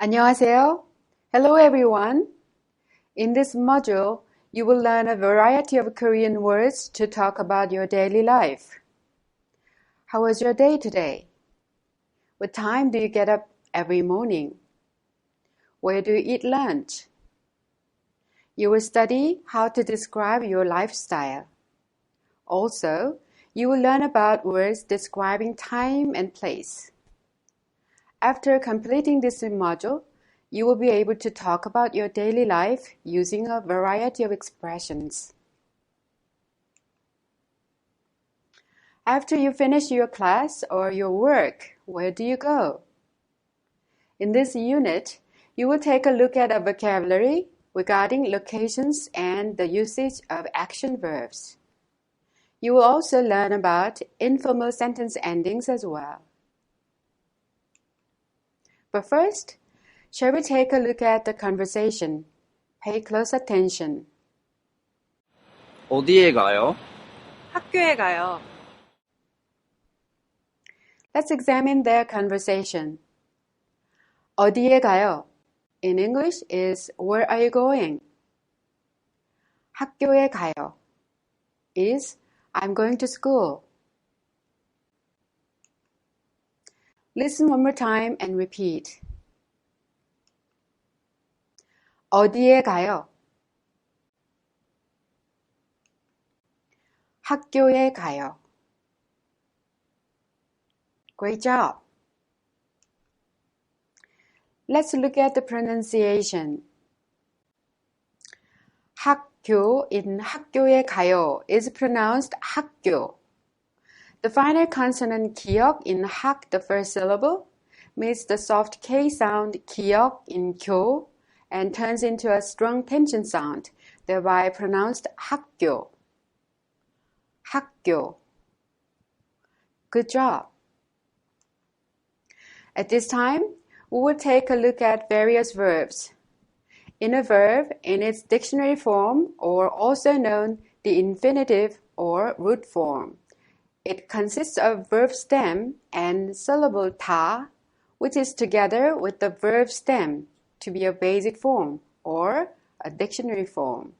안녕하세요. Hello everyone. In this module, you will learn a variety of Korean words to talk about your daily life. How was your day today? What time do you get up every morning? Where do you eat lunch? You will study how to describe your lifestyle. Also, you will learn about words describing time and place. After completing this module, you will be able to talk about your daily life using a variety of expressions. After you finish your class or your work, where do you go? In this unit, you will take a look at a vocabulary regarding locations and the usage of action verbs. You will also learn about informal sentence endings as well. But first, shall we take a look at the conversation? Pay close attention. 어디에 가요? 학교에 가요. Let's examine their conversation. 어디에 가요? In English is where are you going? 학교에 가요 is I'm going to school. Listen one more time and repeat. 어디에 가요? 학교에 가요. Great job. Let's look at the pronunciation. 학교 in 학교에 가요 is pronounced 학교. The final consonant 기역 in 학, the first syllable, meets the soft K sound 기역 in 교 and turns into a strong tension sound, thereby pronounced 학교. 학교. Good job. At this time, we will take a look at various verbs. In a verb in its dictionary form, or also known the infinitive or root form, it consists of verb stem and syllable 다, which is together with the verb stem to be a basic form or a dictionary form.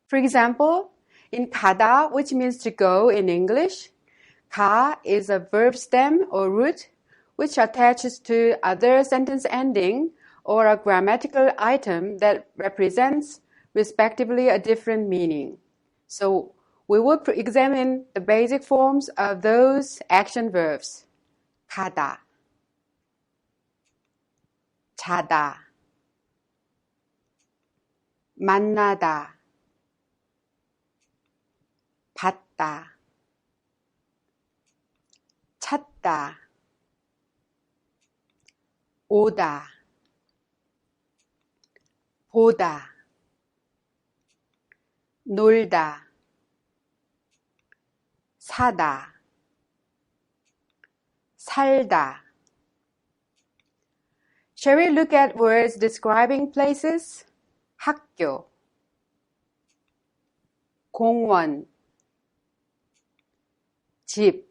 For example, in 가다, which means to go in English, 가 is a verb stem or root which attaches to other sentence ending or a grammatical item that represents respectively a different meaning. So we will examine the basic forms of those action verbs. 가다, 자다, 만나다, 받다, 찾다, 오다, 보다, 놀다, 사다, 살다. Shall we look at words describing places? 학교, 공원, 집,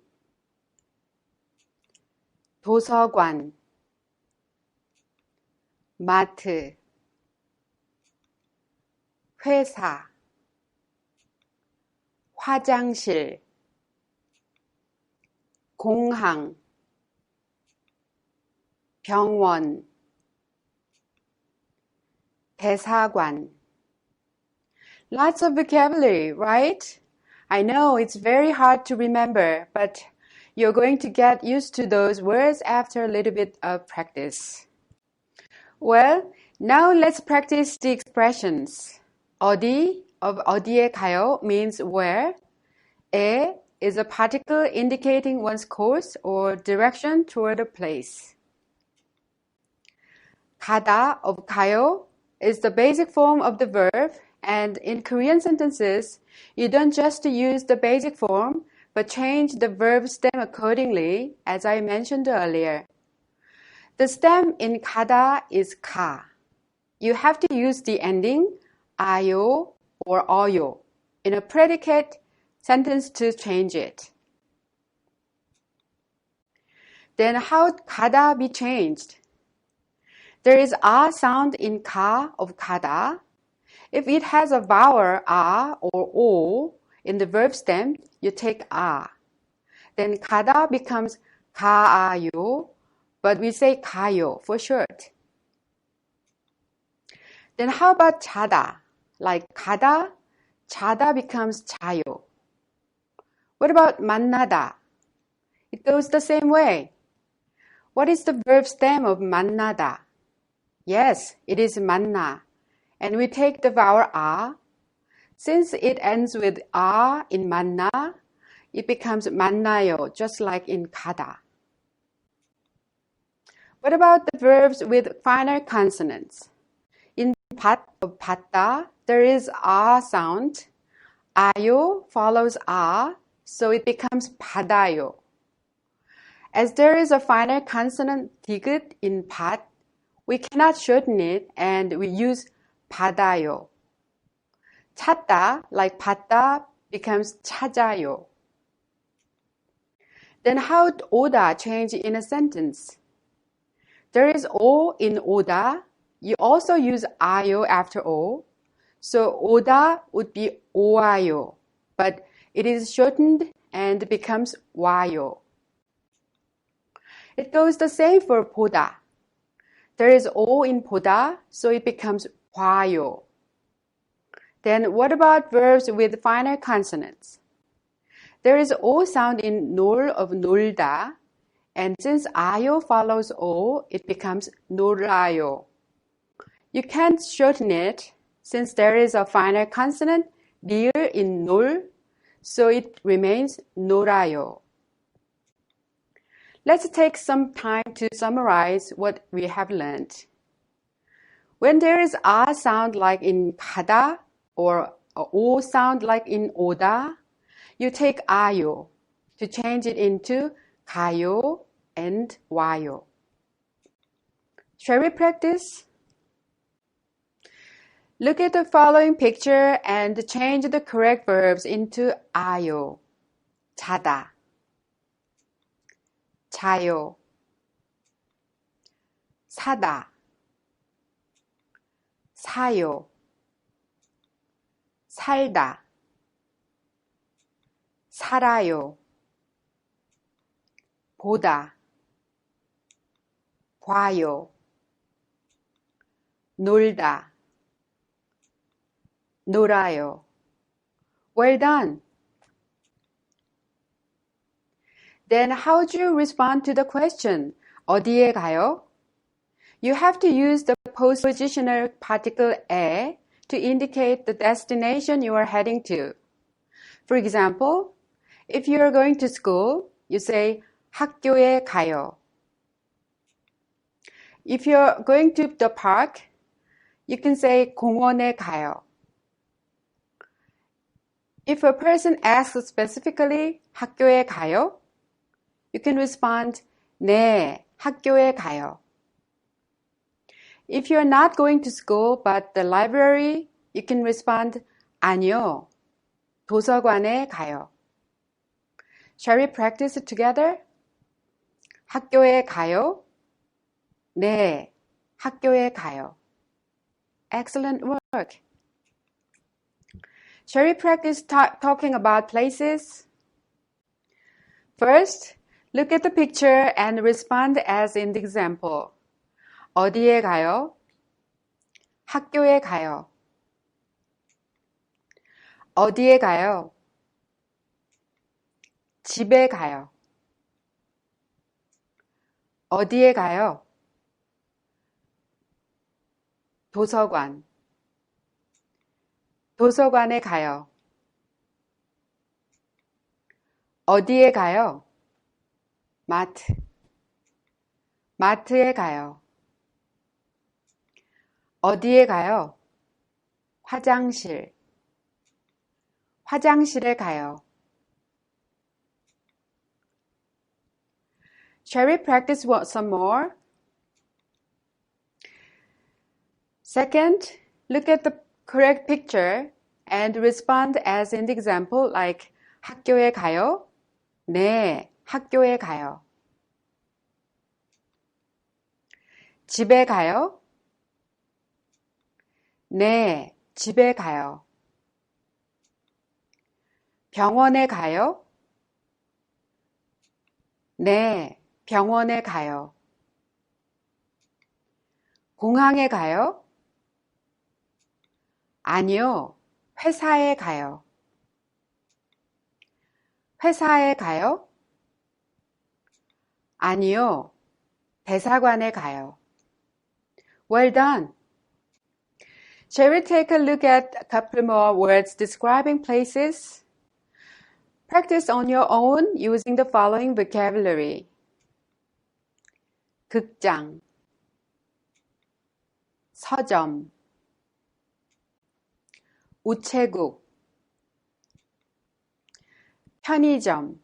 도서관, 마트, 회사, 화장실, 공항, 병원, 대사관. Lots of vocabulary, right? I know it's very hard to remember, but you're going to get used to those words after a little bit of practice. Well, now let's practice the expressions. 어디 of 어디에 가요 means where. 에 is a particle indicating one's course or direction toward a place. 가다 of 가요 is the basic form of the verb, and in Korean sentences, you don't just use the basic form, but change the verb stem accordingly, as I mentioned earlier. The stem in 가다 is 가. You have to use the ending 아요 or 어요 in a predicate sentence to change it. Then how would 가다 be changed? There is a sound in ka of 가다. If it has a vowel a or o in the verb stem, you take a. Then 가다 becomes 가아요, but we say 가요 for short. Then how about 자다? Like 가다, 자다 becomes 자요. What about 만나다? It goes the same way. What is the verb stem of 만나다? Yes, it is 만나. And we take the vowel a. Since it ends with a in 만나, it becomes 만나요, just like in 가다. What about the verbs with final consonants? In 밭 of 받다, there is a sound. 아요 follows a, so it becomes 받아요. As there is a final consonant 디귿 in 밭, we cannot shorten it and we use 받아요. 찾다, like 받다, becomes 찾아요. Then how would 오다 change in a sentence? There is o in 오다. You also use 아요 after o. So 오다 would be 오아요, but it is shortened and becomes 와요. It goes the same for 보다. There is o in 보다, so it becomes 봐요. Then what about verbs with final consonants? There is o sound in 놀 of 놀다, and since 아요 follows o, it becomes 놀아요. You can't shorten it since there is a final consonant 리을 in 놀, so it remains 놀아요. Let's take some time to summarize what we have learned. When there is a sound like in 가다 or a o sound like in 오다, you take 아요 to change it into 가요 and 와요. Shall we practice? Look at the following picture and change the correct verbs into 아요. 자다, 자요, 사다, 사요, 살다, 살아요, 보다, 봐요, 놀다, 놀아요. Well done. Then how would you respond to the question, 어디에 가요? You have to use the postpositional particle 에 to indicate the destination you are heading to. For example, if you are going to school, you say 학교에 가요. If you're going to the park, you can say 공원에 가요. If a person asks specifically 학교에 가요, you can respond 네, 학교에 가요. If you're not going to school but the library, you can respond 아니요, 도서관에 가요. Shall we practice it together? 학교에 가요? 네, 학교에 가요. Excellent work. Shall we practice talking about places? First, look at the picture and respond as in the example. 어디에 가요? 학교에 가요. 어디에 가요? 집에 가요. 어디에 가요? 도서관. 도서관에 가요. 어디에 가요? 마트. 마트에 가요. 어디에 가요? 화장실. 화장실에 가요. Shall we practice some more? Second, look at the correct picture and respond as in the example like 학교에 가요? 네, 학교에 가요. 집에 가요? 네, 집에 가요. 병원에 가요? 네, 병원에 가요. 공항에 가요? 아니요, 회사에 가요. 회사에 가요? 아니요, 대사관에 가요. Well done. Shall we take a look at a couple more words describing places? Practice on your own using the following vocabulary. 극장, 서점, 우체국, 편의점.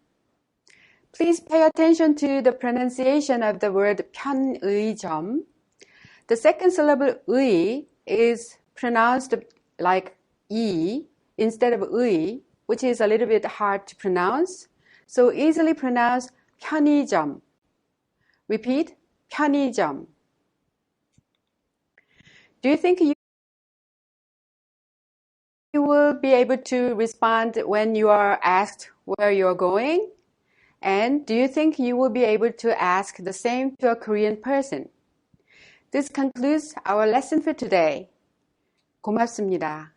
Please pay attention to the pronunciation of the word 편의점. The second syllable 의 is pronounced like E instead of 의, which is a little bit hard to pronounce. So easily pronounce 편의점. Repeat, 편의점. Do you think you will be able to respond when you are asked where you're going? And do you think you will be able to ask the same to a Korean person? This concludes our lesson for today. 고맙습니다.